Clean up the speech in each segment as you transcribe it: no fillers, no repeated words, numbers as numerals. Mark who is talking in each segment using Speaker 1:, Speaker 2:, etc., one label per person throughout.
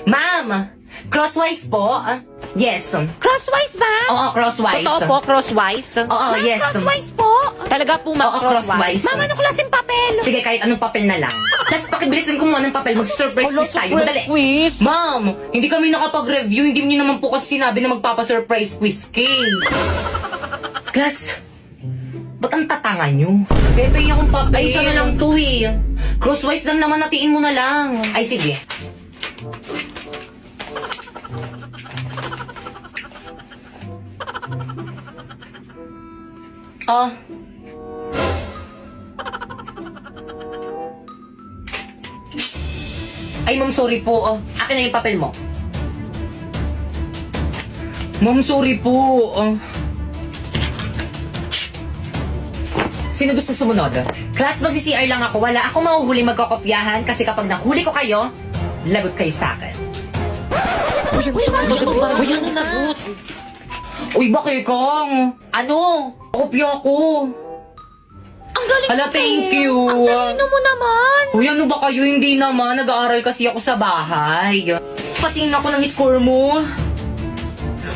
Speaker 1: Ma'am, crosswise po? Yes.
Speaker 2: Crosswise ba?
Speaker 1: Oo, crosswise.
Speaker 2: Totoo po, crosswise?
Speaker 1: Oo,
Speaker 2: Ma'am,
Speaker 1: yes.
Speaker 2: crosswise po? Talaga po, ma'am,
Speaker 1: Oo, crosswise.
Speaker 2: Ma'am, ano klaseng papel?
Speaker 1: Sige, kahit anong papel na lang. Plus, pakibilisan ko muna ng papel. Mag-surprise quiz tayo. Madali.
Speaker 2: quiz?
Speaker 1: Ma'am, hindi kami nakapag-review. Hindi niyo naman po kasi sinabi na magpapa-surprise quiz cake. Class, ba't ang tatanga nyo? Pepe akong papel. Ay, isa na lang to eh. Crosswise lang naman, natiin mo na lang. Ay, sige. Oh. Ay, ma'am, sorry po. Akin na yung papel mo. Ma'am, sorry po. Sino gusto sumunod? Class, magsi-CR lang ako. Wala akong mahuhuli magkakopyahan kasi kapag nahuli ko kayo, lagot kayo sa akin.
Speaker 2: Uy, ano nagot?
Speaker 1: Uy, bakit kang? Ano? Kopya ko.
Speaker 2: Ang galing
Speaker 1: Hala,
Speaker 2: mo,
Speaker 1: thank
Speaker 2: eh.
Speaker 1: you.
Speaker 2: Ang talino mo naman.
Speaker 1: Uy, ano ba kayo? Hindi naman. Nag-aaral kasi ako sa bahay. Patingin ako ng score mo.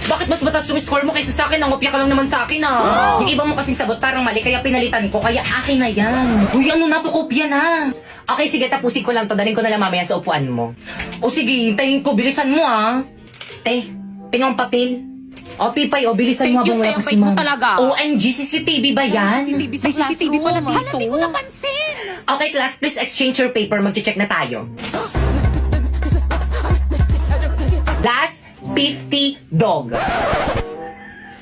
Speaker 1: Bakit mas mataas yung score mo kaysa sa akin? Nangopya ka lang naman sa akin, ah. Yung iba mo kasing sagot parang mali, kaya pinalitan ko. Kaya akin na yan. Uy, ano na? Pakopya na. Okay, sige, tapusin ko lang to. Daling ko na lang mamaya sa upuan mo. O sige, hintayin ko. Bilisan mo, ah. Pinong papel. O, Pipay, o, bilisan mo
Speaker 2: Thank you,
Speaker 1: habang wala
Speaker 2: Teng.
Speaker 1: kasi
Speaker 2: Bait mo
Speaker 1: ma'am.
Speaker 2: talaga.
Speaker 1: OMG, CCTV ba yan?
Speaker 2: May CCTV pala dito. Hala, di ko napansin.
Speaker 1: Okay, class, please exchange your paper. Mag-check na tayo. Last 50 dog.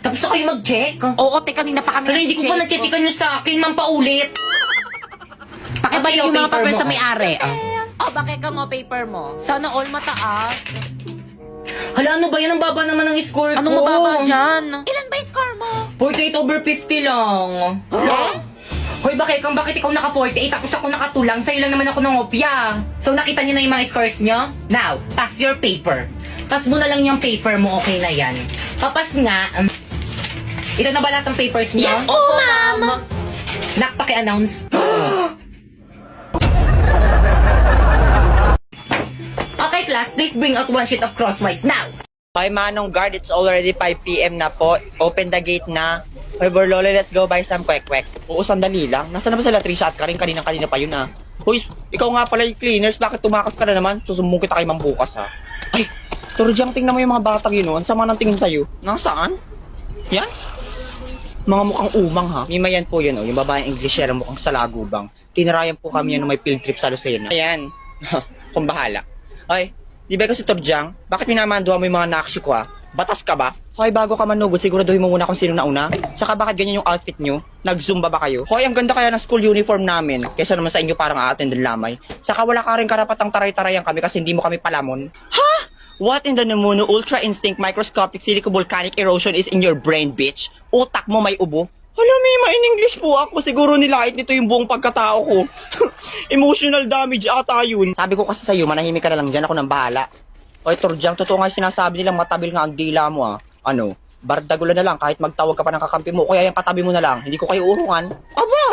Speaker 1: Tapos na kayo mag-check?
Speaker 2: Oo, te, kanina pa kami
Speaker 1: Hala, hindi ko pa
Speaker 2: nag-check.
Speaker 1: na-checkan nyo sa akin. Ma'am, paulit.
Speaker 2: Pakibalik
Speaker 1: Okay,
Speaker 2: yung mga
Speaker 1: paper
Speaker 2: papel
Speaker 1: mo.
Speaker 2: sa may-ari. Oh, bakit ka mo paper mo? Sana all mataas.
Speaker 1: Hala, ano ba yan? Ang baba naman ng score ko.
Speaker 2: Anong mababa dyan? Ilan ba yung score mo?
Speaker 1: 48 over 50 lang.
Speaker 2: Eh?
Speaker 1: Hoy, bakit ikaw naka 48 tapos ako nakatulang? Sa'yo lang naman ako nangopya. So, nakita niyo na yung mga scores niyo? Now, pass your paper. Pass mo na lang yung paper mo, okay na yan. Papas nga. Ito na ba lahat ng papers niyo?
Speaker 2: Yes po, ma'am.
Speaker 1: Nak, paki-announce. Okay, class, please bring out one sheet of crosswise now.
Speaker 3: Hi, Manong Guard, it's already 5 p.m. na po. Open the gate na. Hoy, Borlolo, let's go buy some kwek-kwek. Oo, sandali lang. Nasaan na ba sila Trisha at Karin? Kanina pa yun, ah. Hoy, ikaw nga pala yung cleaners. Bakit tumakas ka na naman? Susumbong kita kay Mang bukas, ha. Ay, Turjang, tingnan mo yung mga batang yun, oh. Ang sama ng tingin sa'yo. Nasaan? Yan? Mga mukhang umang, ha. Mima yan po yun, oh. Yung babaeng Englishera mukhang salagubang. Tinarayan po kami yan nung may field trip sa Lucena. Ayan. Kung bahala. Ay, di ba kasi Turjang? Bakit minamanduhan mo yung mga naksi ko, ha? Batas ka ba? Hoy, bago ka manugod, siguraduhin mo muna kung sino nauna. Saka bakit ganyan yung outfit nyo? Nag-zumba ba kayo? Hoy, ang ganda kaya ng school uniform namin. Kesa naman sa inyo parang a-attend ng lamay. Saka wala ka rin karapatang taray-tarayan kami kasi hindi mo kami palamon. Ha? What in the Namuno Ultra Instinct Microscopic Silico-Volcanic Erosion is in your brain, bitch? Utak mo may ubo? Hala, Mima, in English po ako. Siguro nilait nito yung buong pagkatao ko. Emotional damage ata yun. Sabi ko kasi sa'yo, manahimik ka na lang dyan. Ako nang bahala. Hoy, Turjang, totoo nga sinasabi nilang matabil nga ang dila mo, ah. Ano? Bardagulan na lang kahit magtawag ka pa ng kakampi mo. Kaya yung katabi mo na lang. Hindi ko kayo urungan. Aba!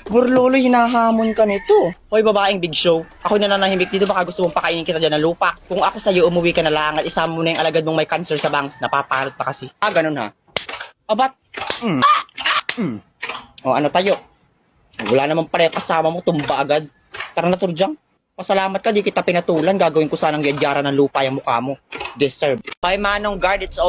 Speaker 3: Burlolo, hinahamon ka nito. Hoy, babaeng big show. Ako na nanahimik dito. Baka gusto mong pakainin kita dyan ng lupa. Kung ako sa'yo, umuwi ka na lang at isama mo na yung alagad mong may cancer sa bangs. Napaparot pa kasi. Ah, ganun ha. Abat? O, ano tayo? Wala naman pala yung kasama mo. Tumba agad. Tara na, Turjang. Pasalamat ka, di kita pinatulan. Gagawin ko sanang yadyara ng lupa yung mukha mo. Deserve. Bye, Manong Guard. It's